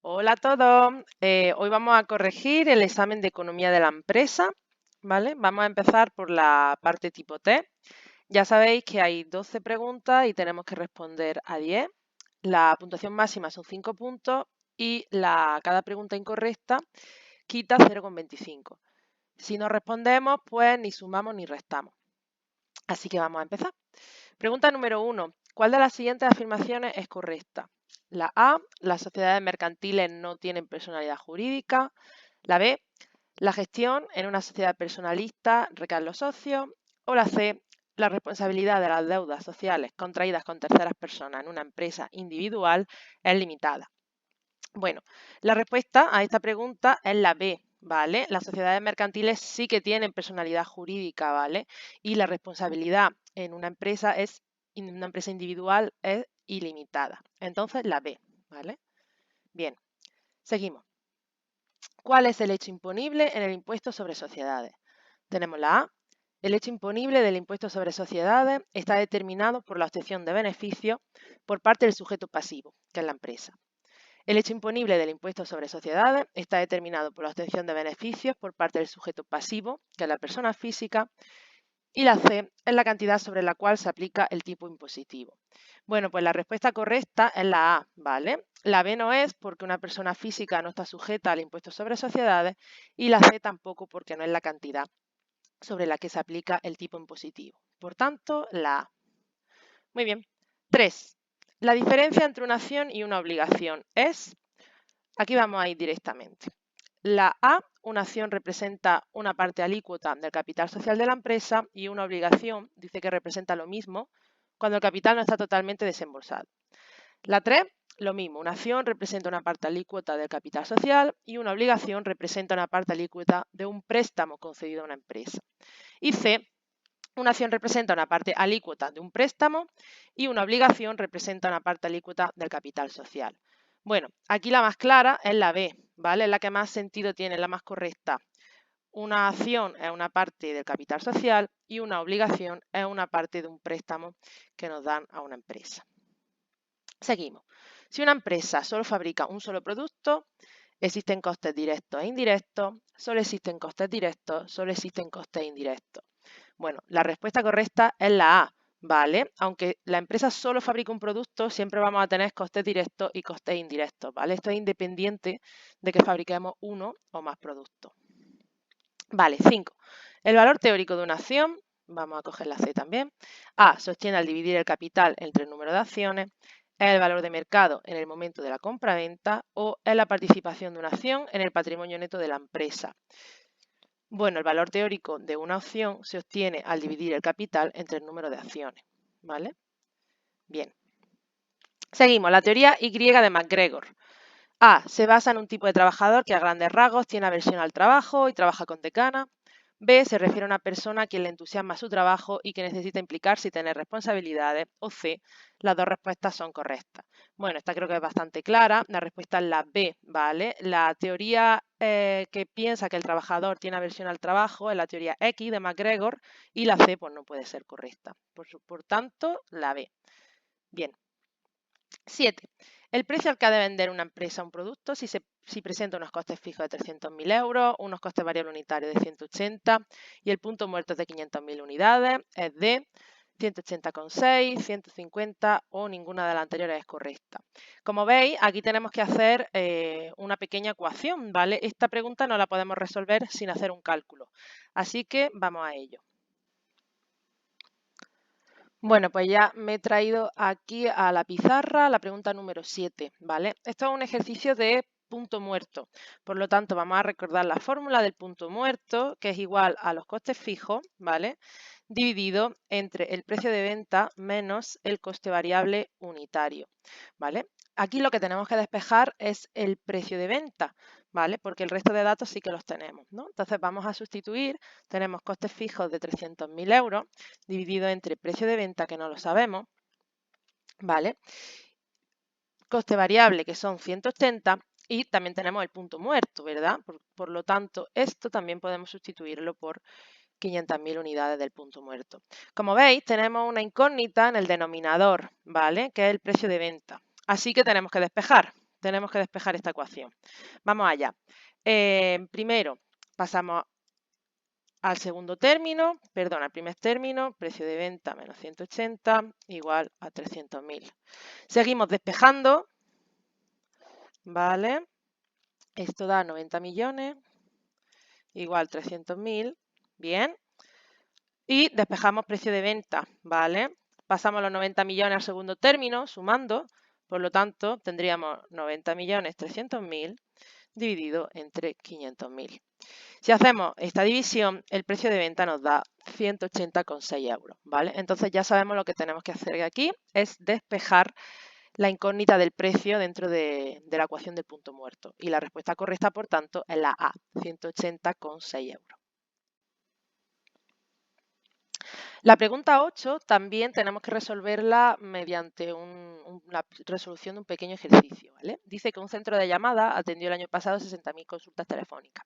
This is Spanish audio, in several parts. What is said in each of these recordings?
Hola a todos. Hoy vamos a corregir el examen de economía de la empresa, ¿vale? Vamos a empezar por la parte tipo T. Ya sabéis que hay 12 preguntas y tenemos que responder a 10. La puntuación máxima son 5 puntos y cada pregunta incorrecta quita 0,25. Si no respondemos, pues ni sumamos ni restamos. Así que vamos a empezar. Pregunta número 1. ¿Cuál de las siguientes afirmaciones es correcta? La A, las sociedades mercantiles no tienen personalidad jurídica. La B, la gestión en una sociedad personalista recae en los socios. O la C, la responsabilidad de las deudas sociales contraídas con terceras personas en una empresa individual es limitada. Bueno, la respuesta a esta pregunta es la B, ¿vale? Las sociedades mercantiles sí que tienen personalidad jurídica, ¿vale? Y la responsabilidad en una empresa individual es ilimitada. Entonces, la B, ¿vale? Bien, seguimos. ¿Cuál es el hecho imponible en el impuesto sobre sociedades? Tenemos la A. El hecho imponible del impuesto sobre sociedades está determinado por la obtención de beneficios por parte del sujeto pasivo, que es la empresa. El hecho imponible del impuesto sobre sociedades está determinado por la obtención de beneficios por parte del sujeto pasivo, que es la persona física, y la C es la cantidad sobre la cual se aplica el tipo impositivo. Bueno, pues la respuesta correcta es la A, ¿vale? La B no es porque una persona física no está sujeta al impuesto sobre sociedades y la C tampoco porque no es la cantidad sobre la que se aplica el tipo impositivo. Por tanto, la A. Muy bien. 3. La diferencia entre una acción y una obligación es... Aquí vamos a ir directamente. La A, una acción representa una parte alícuota del capital social de la empresa y una obligación dice que representa lo mismo cuando el capital no está totalmente desembolsado. La 3, lo mismo, una acción representa una parte alícuota del capital social y una obligación representa una parte alícuota de un préstamo concedido a una empresa. Y C, una acción representa una parte alícuota de un préstamo y una obligación representa una parte alícuota del capital social. Bueno, aquí la más clara es la B, ¿vale? Es la que más sentido tiene, la más correcta. Una acción es una parte del capital social y una obligación es una parte de un préstamo que nos dan a una empresa. Seguimos. Si una empresa solo fabrica un solo producto, existen costes directos e indirectos, solo existen costes directos, solo existen costes indirectos. Bueno, la respuesta correcta es la A, ¿vale? Aunque la empresa solo fabrica un producto, siempre vamos a tener costes directos y costes indirectos, ¿vale? Esto es independiente de que fabriquemos uno o más productos. Vale, 5. El valor teórico de una acción, vamos a coger la C también. A, sostiene al dividir el capital entre el número de acciones, es el valor de mercado en el momento de la compra-venta o es la participación de una acción en el patrimonio neto de la empresa. Bueno, el valor teórico de una opción se obtiene al dividir el capital entre el número de acciones, ¿vale? Bien. Seguimos, la teoría Y de MacGregor. A, se basa en un tipo de trabajador que a grandes rasgos tiene aversión al trabajo y trabaja con decana. B, se refiere a una persona a quien le entusiasma su trabajo y que necesita implicarse y tener responsabilidades. O C, las dos respuestas son correctas. Bueno, esta creo que es bastante clara. La respuesta es la B, ¿vale? La teoría que piensa que el trabajador tiene aversión al trabajo es la teoría X de MacGregor y la C pues no puede ser correcta. Por tanto, la B. Bien. 7. El precio al que ha de vender una empresa un producto si presenta unos costes fijos de 300.000 euros, unos costes variables unitarios de 180 y el punto muerto es de 500.000 unidades, es de 180,6, 150 o ninguna de las anteriores es correcta. Como veis, aquí tenemos que hacer una pequeña ecuación, ¿vale? Esta pregunta no la podemos resolver sin hacer un cálculo, así que vamos a ello. Bueno, pues ya me he traído aquí a la pizarra la pregunta número 7, ¿vale? Esto es un ejercicio de punto muerto, por lo tanto vamos a recordar la fórmula del punto muerto, que es igual a los costes fijos, ¿vale? Dividido entre el precio de venta menos el coste variable unitario, ¿vale? Aquí lo que tenemos que despejar es el precio de venta, ¿vale? Porque el resto de datos sí que los tenemos, ¿no? Entonces vamos a sustituir, tenemos costes fijos de 300.000 euros dividido entre precio de venta, que no lo sabemos, ¿vale? Coste variable, que son 180, y también tenemos el punto muerto, ¿verdad? Por lo tanto, esto también podemos sustituirlo por 500.000 unidades del punto muerto. Como veis, tenemos una incógnita en el denominador, ¿vale? Que es el precio de venta. Así que tenemos que despejar esta ecuación. Vamos allá. Primero, pasamos al segundo término, perdón, al primer término, precio de venta menos 180 igual a 300.000. Seguimos despejando, ¿vale? Esto da 90 millones igual 300.000, bien. Y despejamos precio de venta, ¿vale? Pasamos los 90 millones al segundo término, sumando, por lo tanto, tendríamos 90 millones 300.000 dividido entre 500.000. Si hacemos esta división, el precio de venta nos da 180,6 euros, ¿vale? Entonces ya sabemos lo que tenemos que hacer aquí, es despejar la incógnita del precio dentro de la ecuación del punto muerto. Y la respuesta correcta, por tanto, es la A, 180,6 euros. La pregunta 8 también tenemos que resolverla mediante la resolución de un pequeño ejercicio, ¿vale? Dice que un centro de llamadas atendió el año pasado 60.000 consultas telefónicas.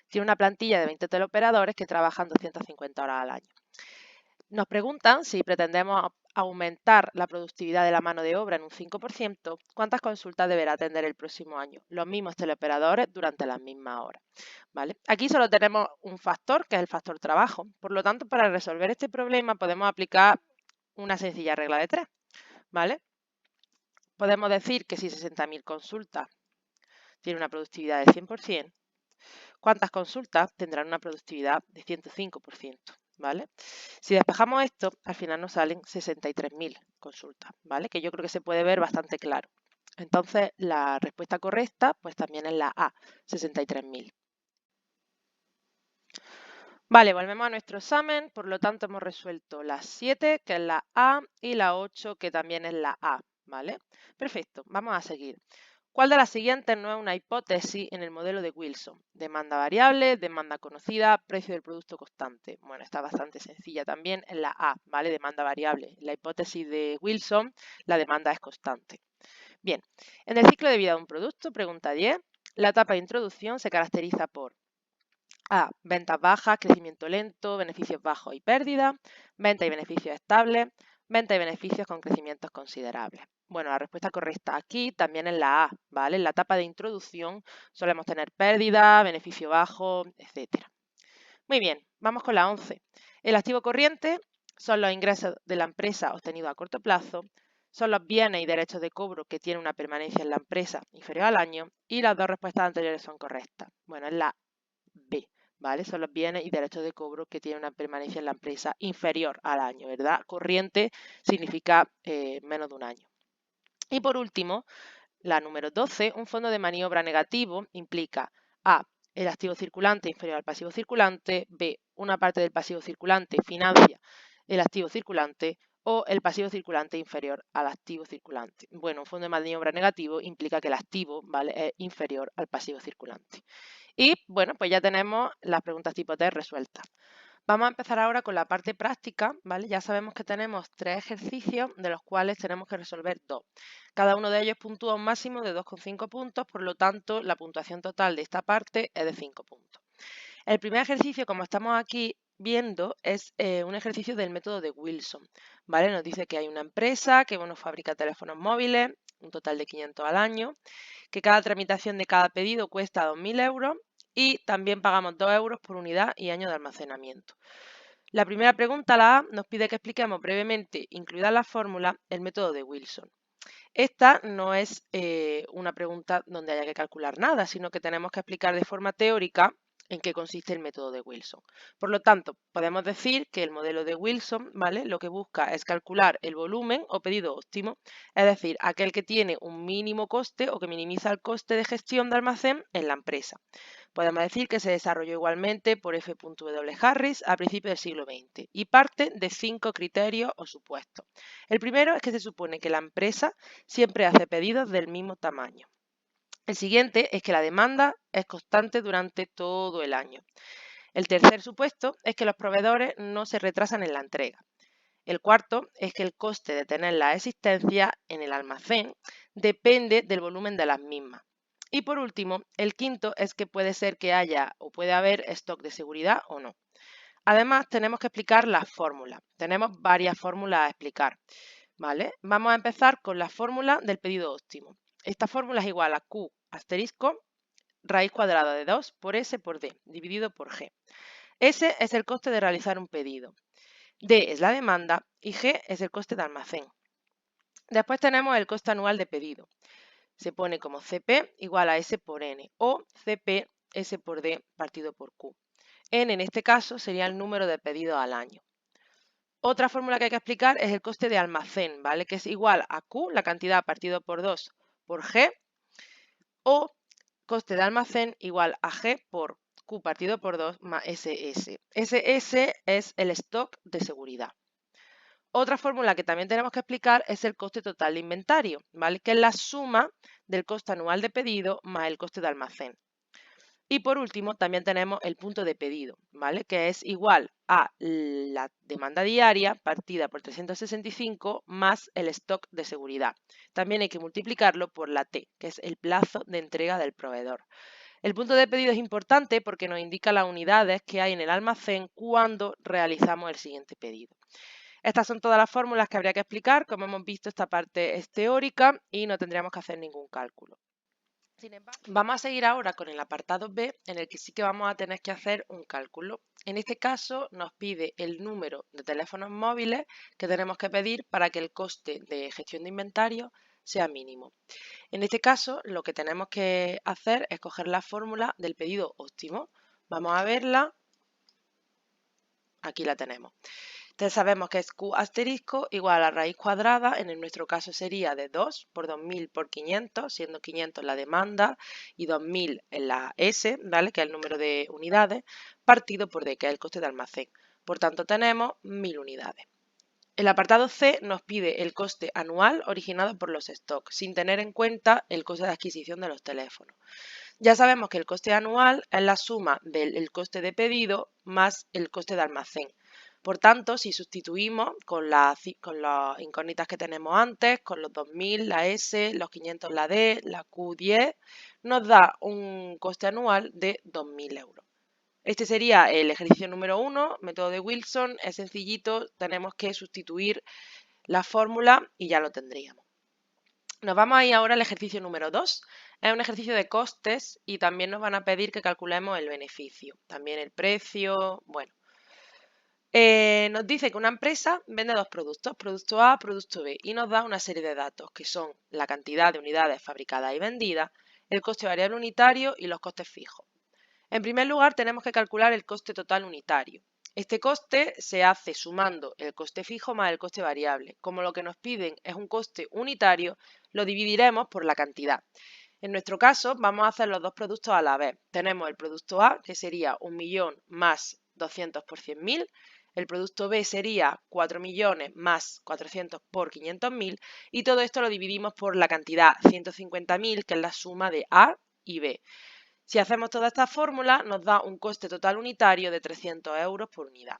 Tiene una plantilla de 20 teleoperadores que trabajan 250 horas al año. Nos preguntan si pretendemos aumentar la productividad de la mano de obra en un 5%, ¿cuántas consultas deberá atender el próximo año? Los mismos teleoperadores durante las mismas horas, ¿vale? Aquí solo tenemos un factor, que es el factor trabajo. Por lo tanto, para resolver este problema podemos aplicar una sencilla regla de 3, ¿vale? Podemos decir que si 60.000 consultas tienen una productividad del 100%, ¿cuántas consultas tendrán una productividad de 105%? ¿Vale? Si despejamos esto, al final nos salen 63.000 consultas, ¿vale? Que yo creo que se puede ver bastante claro. Entonces, la respuesta correcta, pues también es la A, 63.000. Vale, volvemos a nuestro examen, por lo tanto hemos resuelto la 7, que es la A, y la 8, que también es la A, ¿vale? Perfecto, vamos a seguir. ¿Cuál de las siguientes no es una hipótesis en el modelo de Wilson? Demanda variable, demanda conocida, precio del producto constante. Bueno, está bastante sencilla también en la A, ¿vale? Demanda variable. En la hipótesis de Wilson, la demanda es constante. Bien, en el ciclo de vida de un producto, pregunta 10, la etapa de introducción se caracteriza por A, ventas bajas, crecimiento lento, beneficios bajos y pérdida, venta y beneficios estables, venta y beneficios con crecimientos considerables. Bueno, la respuesta correcta aquí también es la A, ¿vale? En la etapa de introducción solemos tener pérdida, beneficio bajo, etc. Muy bien, vamos con la 11. El activo corriente son los ingresos de la empresa obtenidos a corto plazo, son los bienes y derechos de cobro que tienen una permanencia en la empresa inferior al año y las dos respuestas anteriores son correctas. Bueno, es la B, ¿vale? Son los bienes y derechos de cobro que tienen una permanencia en la empresa inferior al año, ¿verdad? Corriente significa menos de un año. Y por último, la número 12, un fondo de maniobra negativo implica A, el activo circulante inferior al pasivo circulante, B, una parte del pasivo circulante financia el activo circulante o el pasivo circulante inferior al activo circulante. Bueno, un fondo de maniobra negativo implica que el activo, ¿vale?, es inferior al pasivo circulante. Y bueno, pues ya tenemos las preguntas tipo T resueltas. Vamos a empezar ahora con la parte práctica, ¿vale? Ya sabemos que tenemos 3 ejercicios de los cuales tenemos que resolver 2. Cada uno de ellos puntúa un máximo de 2,5 puntos, por lo tanto la puntuación total de esta parte es de 5 puntos. El primer ejercicio, como estamos aquí viendo, es un ejercicio del método de Wilson, ¿vale? Nos dice que hay una empresa que fabrica teléfonos móviles, un total de 500 al año, que cada tramitación de cada pedido cuesta 2.000 euros y también pagamos 2 euros por unidad y año de almacenamiento. La primera pregunta, la A, nos pide que expliquemos brevemente, incluida la fórmula, el método de Wilson. Esta no es una pregunta donde haya que calcular nada, sino que tenemos que explicar de forma teórica en qué consiste el método de Wilson. Por lo tanto, podemos decir que el modelo de Wilson, ¿vale?, lo que busca es calcular el volumen o pedido óptimo, es decir, aquel que tiene un mínimo coste o que minimiza el coste de gestión de almacén en la empresa. Podemos decir que se desarrolló igualmente por F. W. Harris a principios del siglo XX y parte de 5 criterios o supuestos. El primero es que se supone que la empresa siempre hace pedidos del mismo tamaño. El siguiente es que la demanda es constante durante todo el año. El tercer supuesto es que los proveedores no se retrasan en la entrega. El cuarto es que el coste de tener la existencia en el almacén depende del volumen de las mismas. Y por último, el quinto es que puede ser que haya o puede haber stock de seguridad o no. Además, tenemos que explicar las fórmulas. Tenemos varias fórmulas a explicar, ¿vale? Vamos a empezar con la fórmula del pedido óptimo. Esta fórmula es igual a Q asterisco raíz cuadrada de 2 por S por D dividido por G. S es el coste de realizar un pedido, D es la demanda y G es el coste de almacén. Después tenemos el coste anual de pedido. Se pone como CP igual a S por N o CP S por D partido por Q. N en este caso sería el número de pedidos al año. Otra fórmula que hay que explicar es el coste de almacén, ¿vale? Que es igual a Q, la cantidad partido por 2 por G, o coste de almacén igual a G por Q partido por 2 más SS. SS es el stock de seguridad. Otra fórmula que también tenemos que explicar es el coste total de inventario, ¿vale? Que es la suma del coste anual de pedido más el coste de almacén. Y por último, también tenemos el punto de pedido, ¿vale? Que es igual a la demanda diaria partida por 365 más el stock de seguridad. También hay que multiplicarlo por la T, que es el plazo de entrega del proveedor. El punto de pedido es importante porque nos indica las unidades que hay en el almacén cuando realizamos el siguiente pedido. Estas son todas las fórmulas que habría que explicar. Como hemos visto, esta parte es teórica y no tendríamos que hacer ningún cálculo. Sin embargo, vamos a seguir ahora con el apartado B, en el que sí que vamos a tener que hacer un cálculo. En este caso nos pide el número de teléfonos móviles que tenemos que pedir para que el coste de gestión de inventario sea mínimo. En este caso, lo que tenemos que hacer es coger la fórmula del pedido óptimo. Vamos a verla. Aquí la tenemos. Entonces sabemos que es Q asterisco igual a raíz cuadrada, en nuestro caso sería de 2 por 2000 por 500, siendo 500 la demanda y 2000 en la S, ¿vale? Que es el número de unidades, partido por D, que es el coste de almacén. Por tanto, tenemos 1000 unidades. El apartado C nos pide el coste anual originado por los stocks, sin tener en cuenta el coste de adquisición de los teléfonos. Ya sabemos que el coste anual es la suma del coste de pedido más el coste de almacén. Por tanto, si sustituimos con las incógnitas que tenemos antes, con los 2000, la S, los 500, la D, la Q10, nos da un coste anual de 2000 euros. Este sería el ejercicio número 1, método de Wilson, es sencillito, tenemos que sustituir la fórmula y ya lo tendríamos. Nos vamos a ir ahora al ejercicio número 2. Es un ejercicio de costes y también nos van a pedir que calculemos el beneficio, también el precio, bueno. Nos dice que una empresa vende dos productos, producto A, producto B, y nos da una serie de datos que son la cantidad de unidades fabricadas y vendidas, el coste variable unitario y los costes fijos. En primer lugar, tenemos que calcular el coste total unitario. Este coste se hace sumando el coste fijo más el coste variable. Como lo que nos piden es un coste unitario, lo dividiremos por la cantidad. En nuestro caso, vamos a hacer los dos productos a la vez. Tenemos el producto A, que sería 1 millón más 200 por 100.000. El producto B sería 4 millones más 400 por 500.000. Y todo esto lo dividimos por la cantidad 150.000, que es la suma de A y B. Si hacemos toda esta fórmula, nos da un coste total unitario de 300 euros por unidad.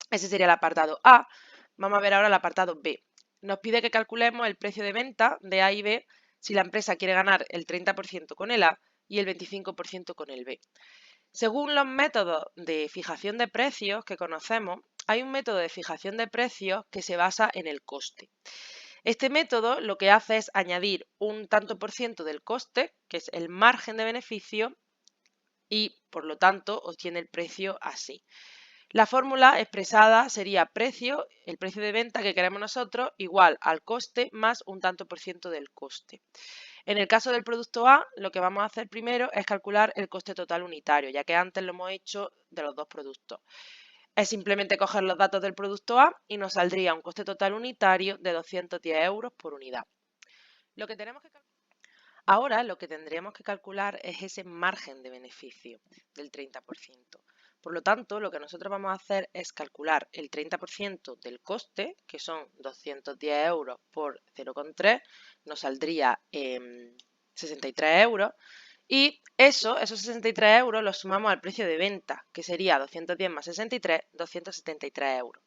Ese sería el apartado A. Vamos a ver ahora el apartado B. Nos pide que calculemos el precio de venta de A y B si la empresa quiere ganar el 30% con el A y el 25% con el B. Según los métodos de fijación de precios que conocemos, hay un método de fijación de precios que se basa en el coste. Este método lo que hace es añadir un tanto por ciento del coste, que es el margen de beneficio, y por lo tanto obtiene el precio así. La fórmula expresada sería el precio de venta que queremos nosotros, igual al coste más un tanto por ciento del coste. En el caso del producto A, lo que vamos a hacer primero es calcular el coste total unitario, ya que antes lo hemos hecho de los dos productos. Es simplemente coger los datos del producto A y nos saldría un coste total unitario de 210 euros por unidad. Ahora lo que tendríamos que calcular es ese margen de beneficio del 30%. Por lo tanto, lo que nosotros vamos a hacer es calcular el 30% del coste, que son 210 euros por 0,3, nos saldría 63 euros. Y esos 63 euros los sumamos al precio de venta, que sería 210 más 63, 273 euros.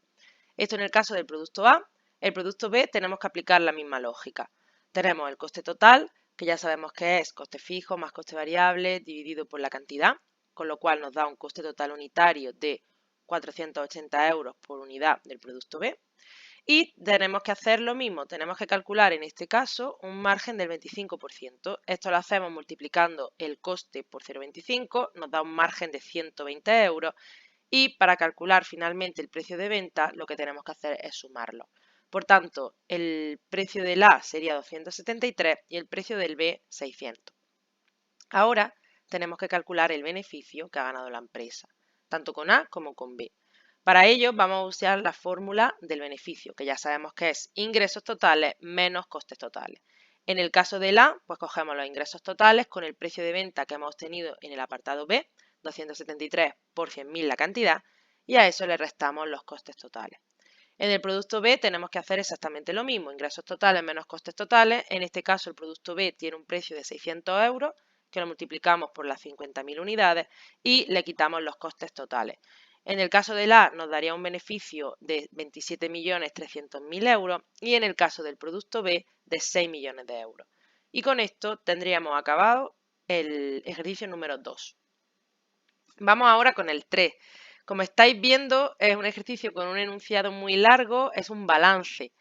Esto en el caso del producto A. El producto B tenemos que aplicar la misma lógica. Tenemos el coste total, que ya sabemos que es coste fijo más coste variable dividido por la cantidad, con lo cual nos da un coste total unitario de 480 euros por unidad del producto B. Y tenemos que hacer lo mismo, tenemos que calcular en este caso un margen del 25%. Esto lo hacemos multiplicando el coste por 0,25, nos da un margen de 120 euros y para calcular finalmente el precio de venta lo que tenemos que hacer es sumarlo. Por tanto, el precio del A sería 273 y el precio del B 600. Ahora tenemos que calcular el beneficio que ha ganado la empresa, tanto con A como con B. Para ello vamos a usar la fórmula del beneficio, que ya sabemos que es ingresos totales menos costes totales. En el caso del A, pues cogemos los ingresos totales con el precio de venta que hemos obtenido en el apartado B, 273 por 100.000 la cantidad, y a eso le restamos los costes totales. En el producto B tenemos que hacer exactamente lo mismo, ingresos totales menos costes totales. En este caso el producto B tiene un precio de 600 euros, que lo multiplicamos por las 50.000 unidades y le quitamos los costes totales. En el caso del A nos daría un beneficio de 27.300.000 euros y en el caso del producto B de 6 millones de euros. Y con esto tendríamos acabado el ejercicio número 2. Vamos ahora con el 3. Como estáis viendo, es un ejercicio con un enunciado muy largo, es un balance.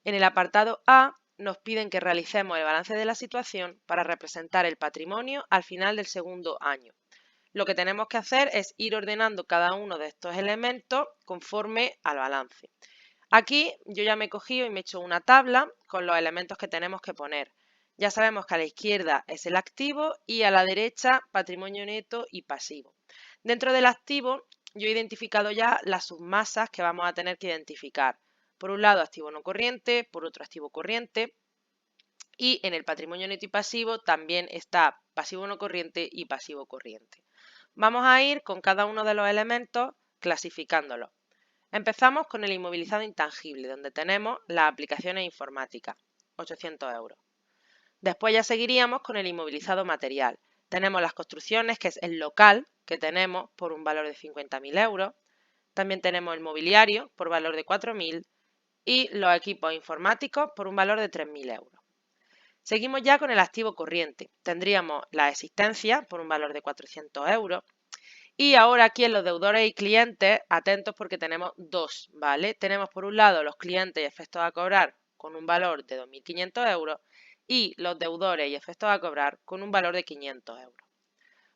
En el apartado A nos piden que realicemos el balance de la situación para representar el patrimonio al final del segundo año. Lo que tenemos que hacer es ir ordenando cada uno de estos elementos conforme al balance. Aquí yo ya me he cogido y me he hecho una tabla con los elementos que tenemos que poner. Ya sabemos que a la izquierda es el activo y a la derecha patrimonio neto y pasivo. Dentro del activo yo he identificado ya las submasas que vamos a tener que identificar. Por un lado activo no corriente, por otro activo corriente. Y en el patrimonio neto y pasivo también está pasivo no corriente y pasivo corriente. Vamos a ir con cada uno de los elementos clasificándolos. Empezamos con el inmovilizado intangible, donde tenemos las aplicaciones informáticas, 800 euros. Después ya seguiríamos con el inmovilizado material. Tenemos las construcciones, que es el local, que tenemos por un valor de 50.000 euros. También tenemos el mobiliario por valor de 4.000 y los equipos informáticos por un valor de 3.000 euros. Seguimos ya con el activo corriente. Tendríamos la existencia por un valor de 400 euros. Y ahora aquí en los deudores y clientes, atentos porque tenemos dos, ¿vale? Tenemos por un lado los clientes y efectos a cobrar con un valor de 2.500 euros y los deudores y efectos a cobrar con un valor de 500 euros.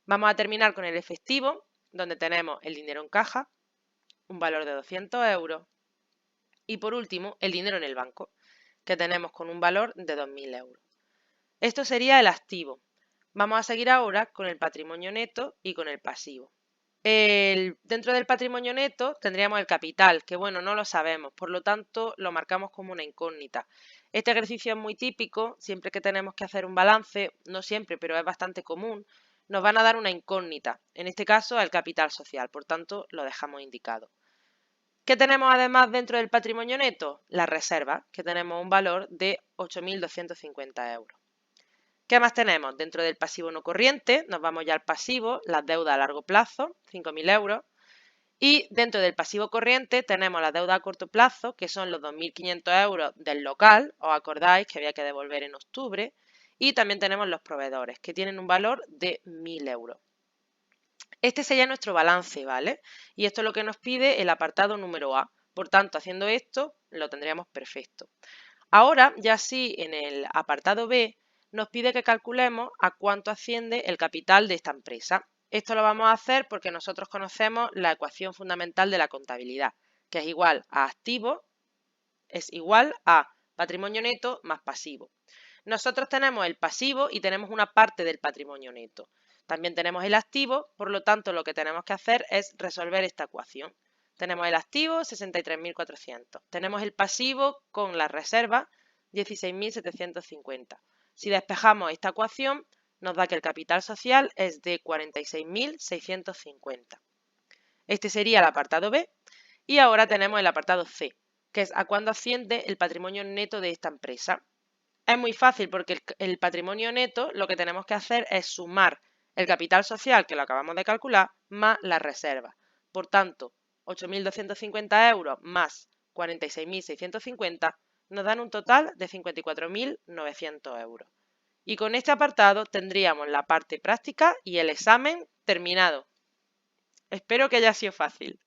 Vamos a terminar con el efectivo, donde tenemos el dinero en caja, un valor de 200 euros. Y por último, el dinero en el banco, que tenemos con un valor de 2.000 euros. Esto sería el activo. Vamos a seguir ahora con el patrimonio neto y con el pasivo. Dentro del patrimonio neto tendríamos el capital, que bueno, no lo sabemos, por lo tanto lo marcamos como una incógnita. Este ejercicio es muy típico, siempre que tenemos que hacer un balance, no siempre, pero es bastante común, nos van a dar una incógnita, en este caso el capital social, por tanto lo dejamos indicado. ¿Qué tenemos además dentro del patrimonio neto? La reserva, que tenemos un valor de 8.250 euros. ¿Qué más tenemos? Dentro del pasivo no corriente, nos vamos ya al pasivo, las deudas a largo plazo, 5.000 euros. Y dentro del pasivo corriente tenemos las deudas a corto plazo, que son los 2.500 euros del local, os acordáis que había que devolver en octubre. Y también tenemos los proveedores, que tienen un valor de 1.000 euros. Este sería nuestro balance, ¿vale? Y esto es lo que nos pide el apartado número A. Por tanto, haciendo esto, lo tendríamos perfecto. Ahora, ya sí, en el apartado B, nos pide que calculemos a cuánto asciende el capital de esta empresa. Esto lo vamos a hacer porque nosotros conocemos la ecuación fundamental de la contabilidad, que es igual a activo, es igual a patrimonio neto más pasivo. Nosotros tenemos el pasivo y tenemos una parte del patrimonio neto. También tenemos el activo, por lo tanto lo que tenemos que hacer es resolver esta ecuación. Tenemos el activo, 63.400. Tenemos el pasivo con la reserva, 16.750. Si despejamos esta ecuación, nos da que el capital social es de 46.650. Este sería el apartado B. Y ahora tenemos el apartado C, que es a cuándo asciende el patrimonio neto de esta empresa. Es muy fácil porque el patrimonio neto lo que tenemos que hacer es sumar el capital social, que lo acabamos de calcular, más la reserva. Por tanto, 8.250 euros más 46.650 nos dan un total de 54.900 euros. Y con este apartado tendríamos la parte práctica y el examen terminado. Espero que haya sido fácil.